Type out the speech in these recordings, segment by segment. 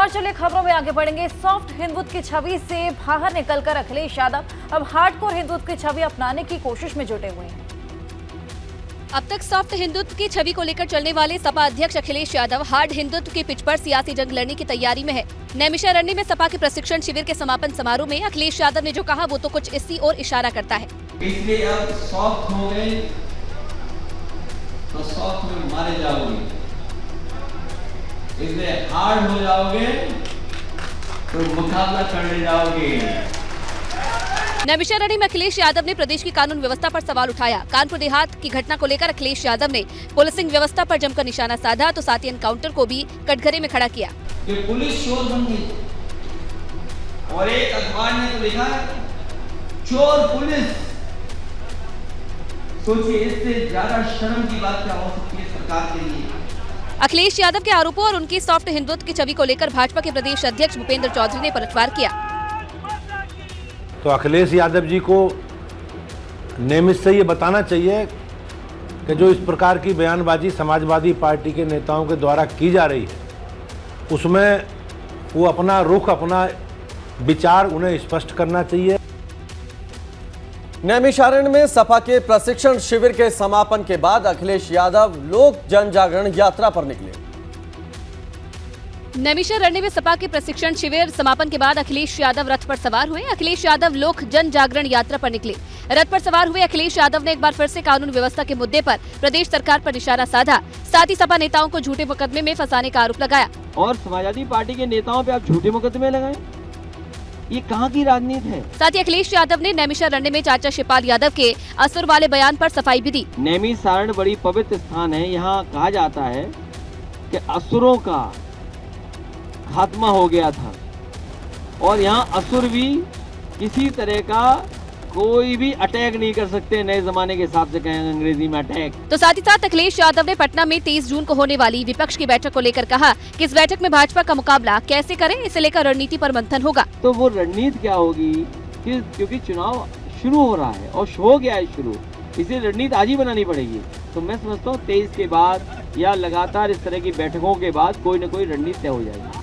और चलिए खबरों में आगे बढ़ेंगे। सॉफ्ट हिंदुत्व की छवि से बाहर निकलकर अखिलेश यादव अब हार्डकोर हिंदुत्व की छवि अपनाने की कोशिश में जुटे हुए हैं। अब तक सॉफ्ट हिंदुत्व की छवि को लेकर चलने वाले सपा अध्यक्ष अखिलेश यादव हार्ड हिंदुत्व के पिच पर सियासी जंग लड़ने की तैयारी में है। नैमिषारण्य में सपा के प्रशिक्षण शिविर के समापन समारोह में अखिलेश यादव ने जो कहा वो तो कुछ इसी ओर इशारा करता है। इसलिए अब सॉफ्ट हो गए तो सॉफ्ट में मारे जाओगे, इसलिए हार्ड हो जाओगे तो मुकाबला करने जाओगे। नैमिषारण्य में अखिलेश यादव ने प्रदेश की कानून व्यवस्था पर सवाल उठाया। कानपुर देहात की घटना को लेकर अखिलेश यादव ने पुलिसिंग व्यवस्था पर जमकर निशाना साधा तो साथ ही एनकाउंटर को भी कटघरे में खड़ा किया। कि पुलिस चोर बन गई और एक अखबार ने तो लिखा चोर पुलिस। सोचिए इससे ज्यादा शर्म की बात क्या हो सकती है सरकार के लिए। अखिलेश यादव के आरोपों और उनकी सॉफ्ट हिंदुत्व की छवि को लेकर भाजपा के प्रदेश अध्यक्ष भूपेंद्र चौधरी ने पलटवार किया। तो अखिलेश यादव जी को नेमिष से ये बताना चाहिए कि जो इस प्रकार की बयानबाजी समाजवादी पार्टी के नेताओं के द्वारा की जा रही है उसमें वो अपना रुख, अपना विचार उन्हें स्पष्ट करना चाहिए। नैमिषारण्य में सपा के प्रशिक्षण शिविर के समापन के बाद अखिलेश यादव लोक जन जागरण यात्रा पर निकले। नैमिषारण्य में सपा के प्रशिक्षण शिविर समापन के बाद अखिलेश यादव रथ पर सवार हुए। अखिलेश यादव लोक जन जागरण यात्रा पर निकले। रथ पर सवार हुए अखिलेश यादव ने एक बार फिर से कानून व्यवस्था के मुद्दे पर प्रदेश सरकार पर निशाना साधा। साथ ही सपा नेताओं को झूठे मुकदमे में फंसाने का आरोप लगाया। और समाजवादी पार्टी के नेताओं पे आप झूठे मुकदमे लगाएं, ये कहाँ की राजनीति है। साथ ही अखिलेश यादव ने नैमिषारण्य में चाचा शिवपाल यादव के असुर वाले बयान पर सफाई भी दी। नैमिषारण्य बड़ी पवित्र स्थान है। यहाँ कहा जाता है कि असुरों का खात्मा हो गया था और यहाँ असुर भी किसी तरह का कोई भी अटैक नहीं कर सकते। नए जमाने के हिसाब से कहें अंग्रेजी में अटैक। तो साथ ही साथ अखिलेश यादव ने पटना में 23 जून को होने वाली विपक्ष की बैठक को लेकर कहा कि इस बैठक में भाजपा का मुकाबला कैसे करें, इसे लेकर रणनीति पर मंथन होगा। तो वो रणनीति क्या होगी कि क्योंकि चुनाव शुरू हो रहा है और हो गया है शुरू, इसलिए रणनीति आज ही बनानी पड़ेगी। तो मैं समझता हूँ 23 के बाद या लगातार इस तरह की बैठकों के बाद कोई न कोई रणनीति तय हो जाएगी।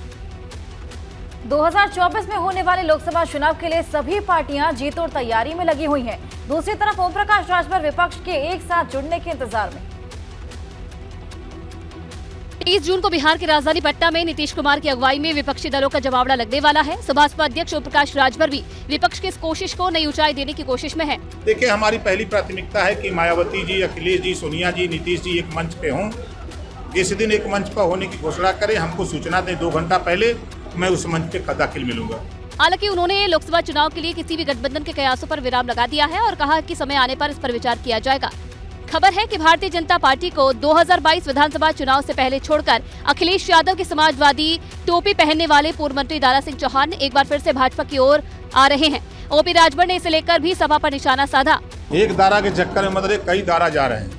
2024 में होने वाले लोकसभा चुनाव के लिए सभी पार्टियां जीत और तैयारी में लगी हुई हैं। दूसरी तरफ ओम प्रकाश राजभर विपक्ष के एक साथ जुड़ने के इंतजार में। 23 जून को बिहार की राजधानी पटना में नीतीश कुमार की अगुवाई में विपक्षी दलों का जमावड़ा लगने वाला है। भाजपा अध्यक्ष ओम प्रकाश राजभर भी विपक्ष की इस कोशिश को नई ऊंचाई देने की कोशिश में है। देखिए, हमारी पहली प्राथमिकता है कि मायावती जी, अखिलेश जी, सोनिया जी, नीतीश जी एक मंच पे हों। जिस दिन एक मंच पर होने की घोषणा करें, हमको सूचना दें 2 घंटा पहले, मैं उस मंच पे दाखिल मिलूंगा। हालांकि उन्होंने लोकसभा चुनाव के लिए किसी भी गठबंधन के कयासों पर विराम लगा दिया है और कहा कि समय आने पर इस पर विचार किया जाएगा। खबर है कि भारतीय जनता पार्टी को 2022 विधानसभा चुनाव से पहले छोड़कर अखिलेश यादव के समाजवादी टोपी पहनने वाले पूर्व मंत्री दारा सिंह चौहान एक बार फिर से भाजपा की ओर आ रहे हैं। ओपी राजभर ने इसे लेकर भी सभा पर निशाना साधा। एक दारा के चक्कर में मतलब कई दारा जा रहे हैं।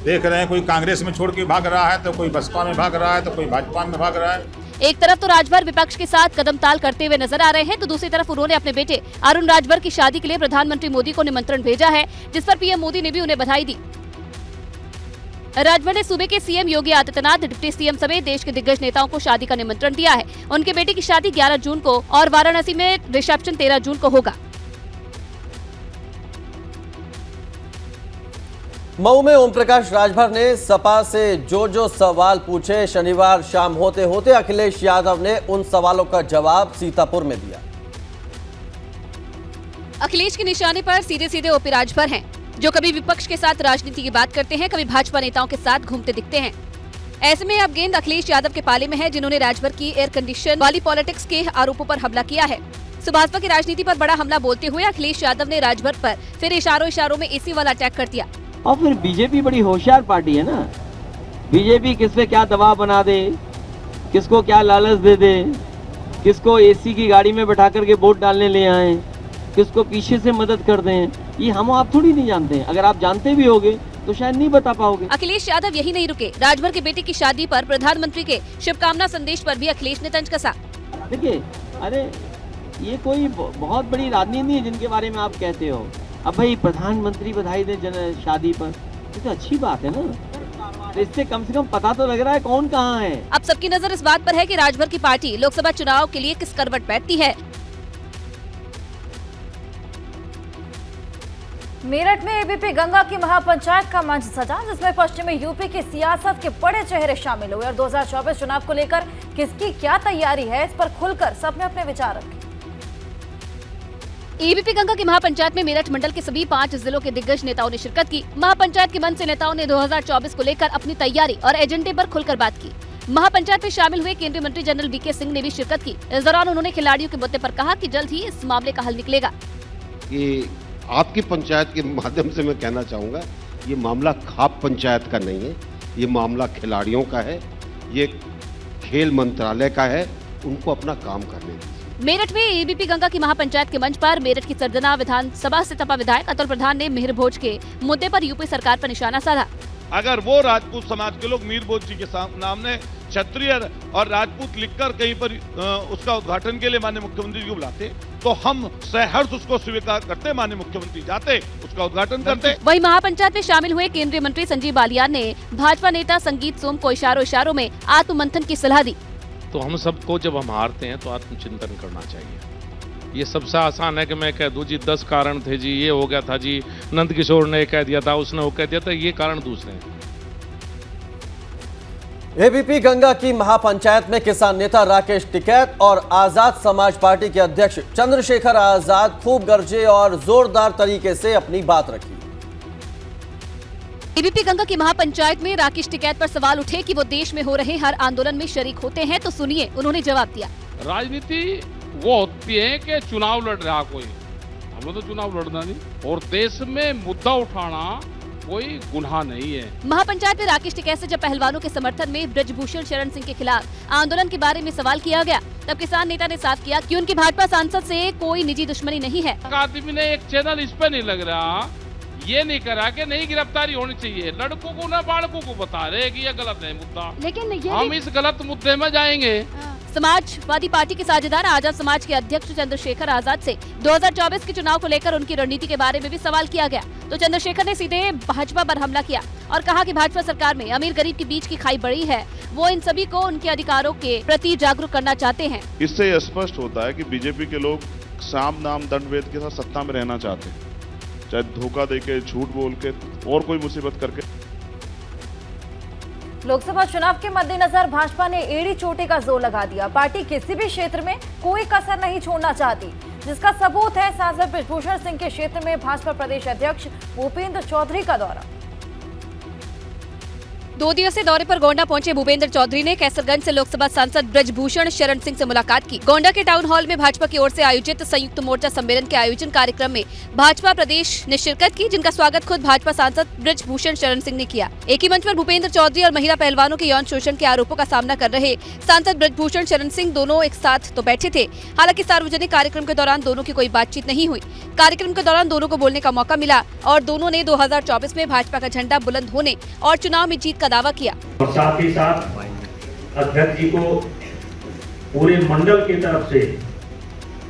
देख रहे हैं, कोई कांग्रेस में छोड़ के भाग रहा है, तो कोई बसपा में भाग रहा है, तो कोई भाजपा में भाग रहा है। एक तरफ तो राजभर विपक्ष के साथ कदम ताल करते हुए नजर आ रहे हैं, तो दूसरी तरफ उन्होंने अपने बेटे अरुण राजभर की शादी के लिए प्रधानमंत्री मोदी को निमंत्रण भेजा है, जिस पर पीएम मोदी ने भी उन्हें बधाई दी। राजभर ने सूबे के CM Yogi Adityanath, deputy CM समेत देश के दिग्गज नेताओं को शादी का निमंत्रण दिया है। उनके बेटे की शादी 11 जून को और वाराणसी में रिसेप्शन 13 जून को होगा। मऊ में ओम प्रकाश राजभर ने सपा से जो सवाल पूछे, शनिवार शाम होते होते अखिलेश यादव ने उन सवालों का जवाब सीतापुर में दिया। अखिलेश के निशाने पर सीधे सीधे ओपी राजभर हैं, जो कभी विपक्ष के साथ राजनीति की बात करते हैं, कभी भाजपा नेताओं के साथ घूमते दिखते हैं। ऐसे में अब गेंद अखिलेश यादव के पाले में है, जिन्होंने राजभर की एयर कंडीशन वाली पॉलिटिक्स के आरोपों पर हमला किया है। भाजपा की राजनीति पर बड़ा हमला बोलते हुए अखिलेश यादव ने राजभर पर फिर इशारों में एसी वाला अटैक कर दिया। और फिर बीजेपी बड़ी होशियार पार्टी है ना। बीजेपी किस पे क्या दबाव बना दे, किसको क्या लालच दे दे, किसको एसी की गाड़ी में बैठा करके वोट डालने ले आए, किसको पीछे से मदद कर दें, ये हम आप थोड़ी नहीं जानते हैं। अगर आप जानते भी होगे तो शायद नहीं बता पाओगे। अखिलेश यादव यही नहीं रुके, राजभर के बेटे की शादी पर प्रधानमंत्री के शुभकामना संदेश पर भी अखिलेश ने तंज कसा। देखिए, अरे ये कोई बहुत बड़ी राजनीति नहीं है जिनके बारे में आप कहते हो। अब भाई प्रधानमंत्री बधाई दे शादी पर, ये तो अच्छी बात है ना। तो इससे कम से कम पता तो लग रहा है कौन कहाँ है। अब सबकी नजर इस बात पर है कि राजभर की पार्टी लोकसभा चुनाव के लिए किस करवट बैठती है। मेरठ में एबीपी गंगा की महापंचायत का मंच सजा, जिसमें पश्चिमी यूपी की सियासत के बड़े चेहरे शामिल हुए और 2024 चुनाव को लेकर किसकी क्या तैयारी है, इस पर खुलकर सबने अपने विचार रखे। एबीपी गंगा की महापंचायत में मेरठ मंडल के सभी 5 जिलों के दिग्गज नेताओं ने शिरकत की। महापंचायत के मंच से नेताओं ने 2024 को लेकर अपनी तैयारी और एजेंडे पर खुलकर बात की। महापंचायत में शामिल हुए केंद्रीय मंत्री जनरल वीके सिंह ने भी शिरकत की। इस दौरान उन्होंने खिलाड़ियों के मुद्दे पर कहा कि जल्द ही इस मामले का हल निकलेगा। कि आपकी पंचायत के माध्यम से मैं कहना चाहूँगा, ये मामला खाप पंचायत का नहीं है, ये मामला खिलाड़ियों का है, ये खेल मंत्रालय का है, उनको अपना काम करने दीजिए। मेरठ में एबीपी गंगा की महापंचायत के मंच पर मेरठ की सरदना विधानसभा से सपा विधायक अतुल प्रधान ने मिहिर भोज के मुद्दे पर यूपी सरकार पर निशाना साधा। अगर वो राजपूत समाज के लोग मीर भोज जी के सामने क्षत्रिय और राजपूत लिखकर कहीं पर उसका उद्घाटन के लिए माननीय मुख्यमंत्री को बुलाते, तो हम सहर्ष उसको स्वीकार करते, माननीय मुख्यमंत्री जाते, उसका उद्घाटन करते। वहीं महापंचायत में शामिल हुए केंद्रीय मंत्री संजीव बालियान ने भाजपा नेता संगीत सोम को इशारों में आत्ममंथन की सलाह दी। तो हम सबको जब हम हारते हैं तो आत्मचिंतन करना चाहिए। ये सबसे आसान है कि मैं कह दूं जी 10 कारण थे जी, ये हो गया था जी, नंद किशोर ने कह दिया था, उसने वो कह दिया था, ये कारण दूसरे हैं। एबीपी गंगा की महापंचायत में किसान नेता राकेश टिकैत और आजाद समाज पार्टी के अध्यक्ष चंद्रशेखर आजाद खूब गरजे और जोरदार तरीके से अपनी बात रखी। एबीपी गंगा की महापंचायत में राकेश टिकैत पर सवाल उठे कि वो देश में हो रहे हर आंदोलन में शरीक होते हैं, तो सुनिए उन्होंने जवाब दिया। राजनीति वो होती है कि चुनाव लड़ रहा कोई, हमें तो चुनाव लड़ना नहीं, और देश में मुद्दा उठाना कोई गुनाह नहीं है। महापंचायत में राकेश टिकैत से जब पहलवानों के समर्थन में ब्रजभूषण शरण सिंह के खिलाफ आंदोलन के बारे में सवाल किया गया, तब किसान नेता ने साफ किया कि उनकी भाजपा सांसद से कोई निजी दुश्मनी नहीं है। आदमी ने एक चैनल इस पे नहीं लग रहा, ये नहीं करा कि नहीं गिरफ्तारी होनी चाहिए, लड़कों को ना बालकों को बता रहे कि ये गलत है मुद्दा, लेकिन हम इस गलत मुद्दे में जाएंगे। समाजवादी पार्टी के साझेदार आजाद समाज के अध्यक्ष चंद्रशेखर आजाद से 2024 के चुनाव को लेकर उनकी रणनीति के बारे में भी सवाल किया गया, तो चंद्रशेखर ने सीधे भाजपा पर हमला किया और कहा कि भाजपा सरकार में अमीर गरीब के बीच की खाई बड़ी है, वो इन सभी को उनके अधिकारों के प्रति जागरूक करना चाहते हैं। इससे यह स्पष्ट होता है कि बीजेपी के लोग साम दाम दंड भेद के साथ सत्ता में रहना चाहते हैं, चाहे धोखा देके, झूठ बोल के और कोई मुसीबत करके। लोकसभा चुनाव के मद्देनजर भाजपा ने एड़ी चोटी का जोर लगा दिया। पार्टी किसी भी क्षेत्र में कोई कसर नहीं छोड़ना चाहती, जिसका सबूत है सांसद ब्रजभूषण सिंह के क्षेत्र में भाजपा प्रदेश अध्यक्ष भूपेंद्र चौधरी का दौरा। 2 दिवसीय दौरे पर गोंडा पहुंचे भूपेंद्र चौधरी ने कैसरगंज से लोकसभा सांसद ब्रजभूषण शरण सिंह से मुलाकात की। गोंडा के टाउन हॉल में भाजपा की ओर से आयोजित संयुक्त मोर्चा सम्मेलन के आयोजन कार्यक्रम में भाजपा प्रदेश ने शिरकत की, जिनका स्वागत खुद भाजपा सांसद ब्रजभूषण शरण सिंह ने किया। एक ही मंच पर भूपेंद्र चौधरी और महिला पहलवानों के यौन शोषण के आरोपों का सामना कर रहे सांसद ब्रजभूषण शरण सिंह दोनों एक साथ तो बैठे थे, हालांकि सार्वजनिक कार्यक्रम के दौरान दोनों की कोई बातचीत नहीं हुई। कार्यक्रम के दौरान दोनों को बोलने का मौका मिला और दोनों ने 2024 में भाजपा का झंडा बुलंद होने और चुनाव में जीत का दावा किया। और साथ ही साथ अध्यक्ष जी को पूरे मंडल की तरफ से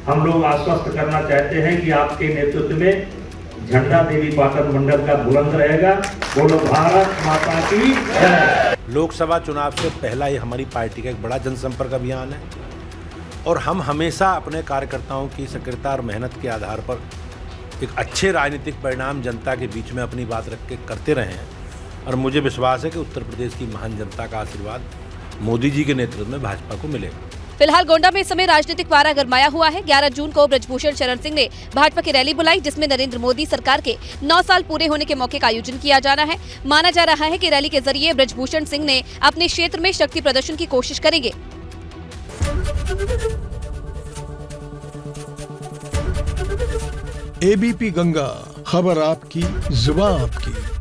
हम लोग आश्वस्त करना चाहते हैं कि आपके नेतृत्व में झंडा देवी पाटन मंडल का बुलंद रहेगा। बोलो भारत माता की जय। लोकसभा चुनाव से पहला ये हमारी पार्टी का एक बड़ा जनसंपर्क अभियान है और हम हमेशा अपने कार्यकर्ताओं की सक्रियता और मेहनत के आधार पर एक अच्छे राजनीतिक परिणाम जनता के बीच में अपनी बात रख के करते रहे हैं और मुझे विश्वास है कि उत्तर प्रदेश की महान जनता का आशीर्वाद मोदी जी के नेतृत्व में भाजपा को मिलेगा। फिलहाल गोंडा में इस समय राजनीतिक पारा गरमाया हुआ है। 11 जून को ब्रजभूषण शरण सिंह ने भाजपा की रैली बुलाई, जिसमें नरेंद्र मोदी सरकार के 9 साल पूरे होने के मौके का आयोजन किया जाना है। माना जा रहा है कि रैली के जरिए ब्रजभूषण सिंह ने अपने क्षेत्र में शक्ति प्रदर्शन की कोशिश करेंगे। एबीपी गंगा, खबर आपकी, जुबान आपकी।